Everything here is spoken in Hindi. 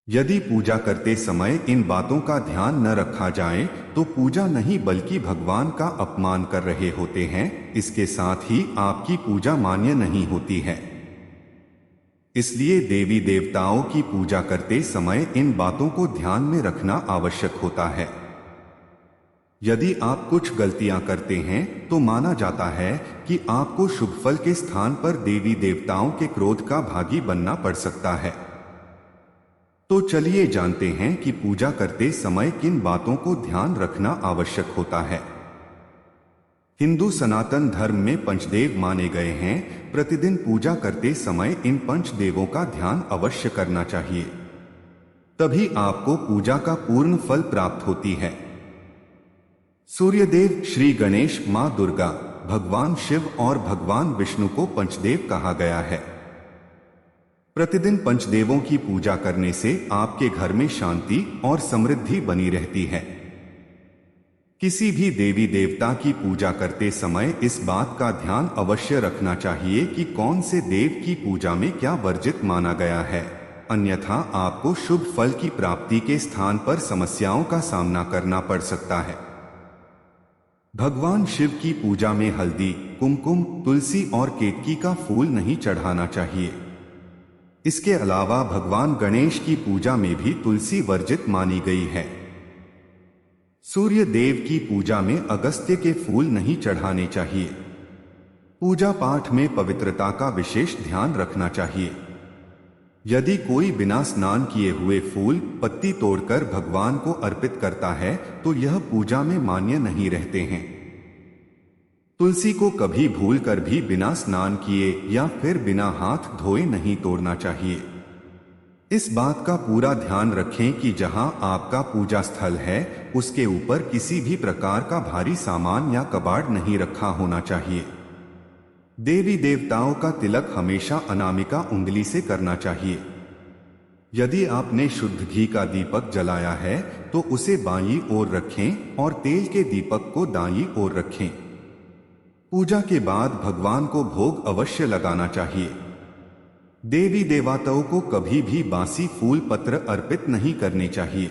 यदि पूजा करते समय इन बातों का ध्यान न रखा जाए तो पूजा नहीं बल्कि भगवान का अपमान कर रहे होते हैं। इसके साथ ही आपकी पूजा मान्य नहीं होती है। इसलिए देवी देवताओं की पूजा करते समय इन बातों को ध्यान में रखना आवश्यक होता है। यदि आप कुछ गलतियां करते हैं तो माना जाता है कि आपको शुभ फल के स्थान पर देवी देवताओं के क्रोध का भागी बनना पड़ सकता है। तो चलिए जानते हैं कि पूजा करते समय किन बातों को ध्यान रखना आवश्यक होता है। हिंदू सनातन धर्म में पंचदेव माने गए हैं। प्रतिदिन पूजा करते समय इन पंचदेवों का ध्यान अवश्य करना चाहिए, तभी आपको पूजा का पूर्ण फल प्राप्त होती है। सूर्यदेव, श्री गणेश, मां दुर्गा, भगवान शिव और भगवान विष्णु को पंचदेव कहा गया है। प्रतिदिन पंचदेवों की पूजा करने से आपके घर में शांति और समृद्धि बनी रहती है। किसी भी देवी देवता की पूजा करते समय इस बात का ध्यान अवश्य रखना चाहिए कि कौन से देव की पूजा में क्या वर्जित माना गया है, अन्यथा आपको शुभ फल की प्राप्ति के स्थान पर समस्याओं का सामना करना पड़ सकता है। भगवान शिव की पूजा में हल्दी, कुमकुम, तुलसी और केतकी का फूल नहीं चढ़ाना चाहिए। इसके अलावा भगवान गणेश की पूजा में भी तुलसी वर्जित मानी गई है। सूर्य देव की पूजा में अगस्त्य के फूल नहीं चढ़ाने चाहिए। पूजा पाठ में पवित्रता का विशेष ध्यान रखना चाहिए। यदि कोई बिना स्नान किए हुए फूल पत्ती तोड़कर भगवान को अर्पित करता है तो यह पूजा में मान्य नहीं रहते हैं। तुलसी को कभी भूलकर भी बिना स्नान किए या फिर बिना हाथ धोए नहीं तोड़ना चाहिए। इस बात का पूरा ध्यान रखें कि जहां आपका पूजा स्थल है उसके ऊपर किसी भी प्रकार का भारी सामान या कबाड़ नहीं रखा होना चाहिए। देवी देवताओं का तिलक हमेशा अनामिका उंगली से करना चाहिए। यदि आपने शुद्ध घी का दीपक जलाया है तो उसे बाईं ओर रखें और तेल के दीपक को दाईं ओर रखें। पूजा के बाद भगवान को भोग अवश्य लगाना चाहिए। देवी देवताओं को कभी भी बासी फूल पत्र अर्पित नहीं करने चाहिए।